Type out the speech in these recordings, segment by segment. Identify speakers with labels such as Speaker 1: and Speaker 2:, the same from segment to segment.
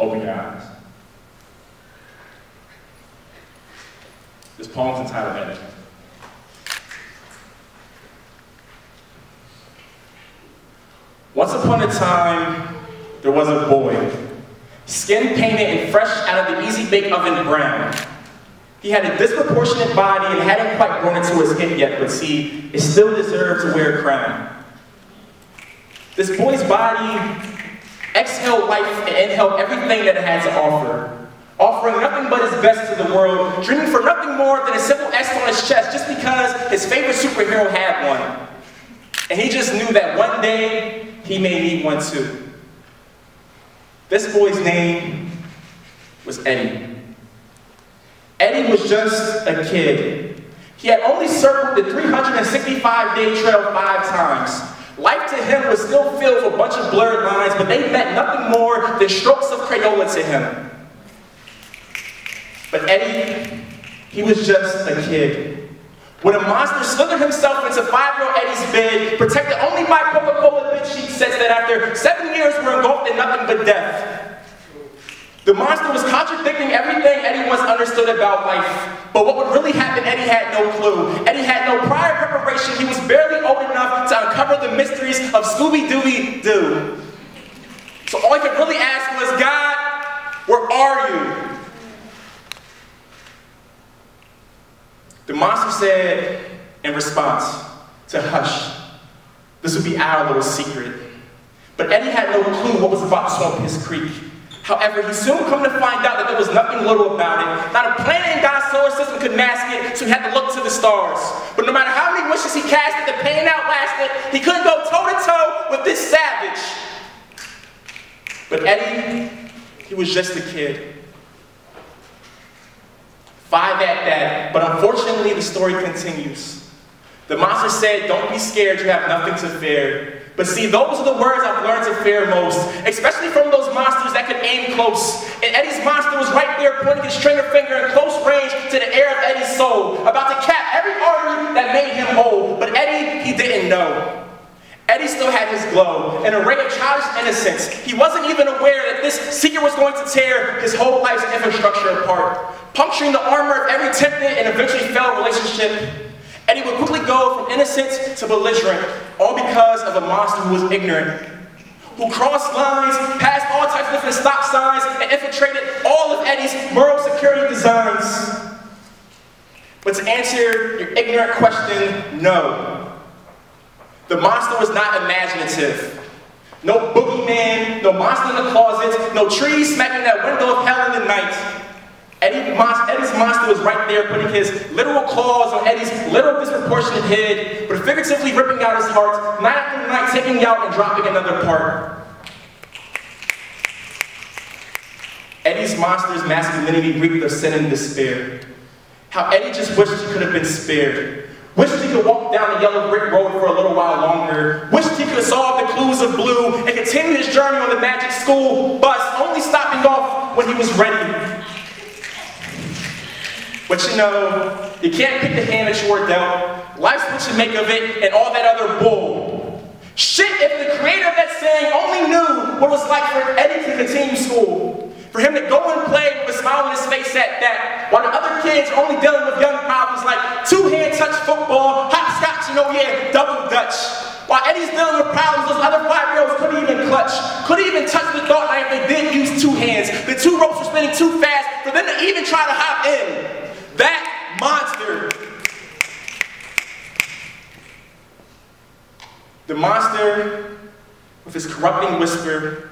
Speaker 1: Open your eyes. This poem's entitled Eddie. Once upon a time, there was a boy, skin painted and fresh out of the easy-bake oven brown. He had a disproportionate body and hadn't quite grown into his head yet, but see, it still deserved to wear a crown. This boy's body exhaled life and inhaled everything that it had to offer, offering nothing but his best to the world, dreaming for nothing more than a simple S on his chest just because his favorite superhero had one. And he just knew that one day, he may need one too. This boy's name was Eddie. Eddie was just a kid. He had only circled the 365-day trail 5 times. Life to him was still filled with a bunch of blurred lines, but they meant nothing more than strokes of Crayola to him. But Eddie, he was just a kid. When a monster slithered himself into 5-year-old Eddie's bed, protected only by Coca-Cola bed sheets, says that after 7 years were engulfed in nothing but death. The monster was contradicting everything Eddie once understood about life. But what would really happen, Eddie had no clue. Eddie had no prior preparation. He was barely old enough to uncover the mysteries of Scooby-Dooby-Doo. So all he could really ask was, God, where are you? The monster said in response to hush, this would be our little secret. But Eddie had no clue what was about to swamp his creek. However, he soon come to find out that there was nothing little about it. Not a planet in God's solar system could mask it, so he had to look to the stars. But no matter how many wishes he casted, the pain outlasted, he couldn't go toe-to-toe with this savage. But Eddie, he was just a kid. 5 at that, but unfortunately the story continues. The monster said, don't be scared, you have nothing to fear. But see, those are the words I've learned to fear most, especially from those monsters that could aim close. And Eddie's monster was right there pointing his trigger finger in close range to the air of Eddie's soul, about to cap every artery that made him whole. But Eddie, he didn't know. Eddie still had his glow, an array of childish innocence. He wasn't even aware that this secret was going to tear his whole life's infrastructure apart, puncturing the armor of every tempted and eventually failed relationship. Eddie would quickly go from innocent to belligerent, all because of a monster who was ignorant, who crossed lines, passed all types of different stop signs, and infiltrated all of Eddie's moral security designs. But to answer your ignorant question, no. The monster was not imaginative. No boogeyman, no monster in the closet, no trees smacking that window of hell in the night. Eddie's monster was right there, putting his literal claws on Eddie's literal disproportionate head, but figuratively ripping out his heart, night after night, taking out and dropping another part. Eddie's monster's masculinity reeked of sin and despair. How Eddie just wished he could have been spared. Wished he could walk down the yellow brick road for a little while longer. Wished he could solve the clues of blue and continue his journey on the magic school bus, only stopping off when he was ready. But you know, you can't pick the hand that you were dealt. Life's what you make of it and all that other bull. Shit, if the creator of that saying only knew what it was like for Eddie to continue school. For him to go and play with a smile on his face at that, while the other kids are only dealing with young problems like 2-hand touch football, hopscotch, you know, yeah, double dutch. While Eddie's dealing with problems those other 5-year-olds couldn't even clutch, couldn't even touch the thought line if they did use 2 hands. The 2 ropes were spinning too fast for them to even try to hop in. That monster. The monster, with his corrupting whisper,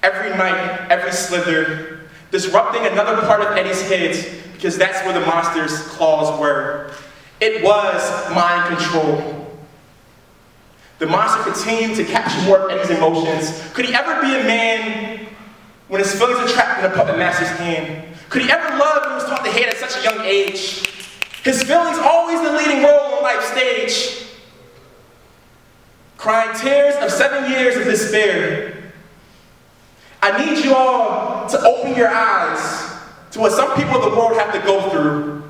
Speaker 1: every night, every slither, disrupting another part of Eddie's head, because that's where the monster's claws were. It was mind control. The monster continued to capture more of Eddie's emotions. Could he ever be a man when his feelings are trapped in a puppet master's hand? Could he ever love when he was taught to hate at such a young age? His feelings always the leading role on life's stage. Crying tears of 7 years of despair. I need you all to open your eyes to what some people of the world have to go through.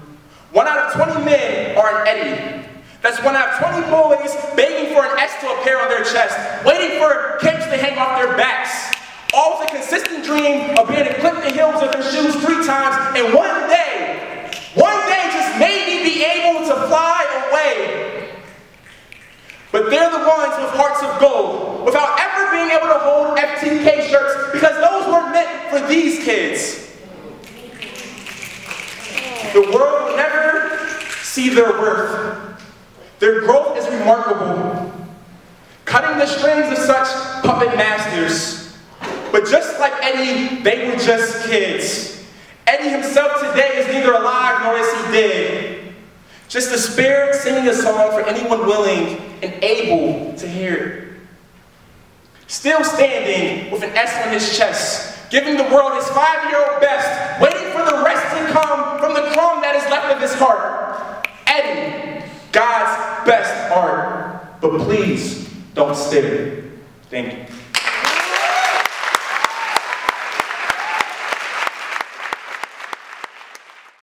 Speaker 1: 1 out of 20 men are an Eddie. That's 1 out of 20 boys begging for an S to appear on their chest, waiting for capes to hang off their backs. All with a consistent dream of being a times, and one day just made me be able to fly away. But they're the ones with hearts of gold, without ever being able to hold FTK shirts, because those were meant for these kids. The world will never see their worth. Their growth is remarkable, cutting the strings of such puppet masters. But just like Eddie, they were just kids. Eddie himself today is neither alive nor is he dead. Just a spirit singing a song for anyone willing and able to hear it. Still standing with an S on his chest, giving the world his 5-year-old best, waiting for the rest to come from the crumb that is left of his heart. Eddie, God's best art. But please don't stare. Thank you.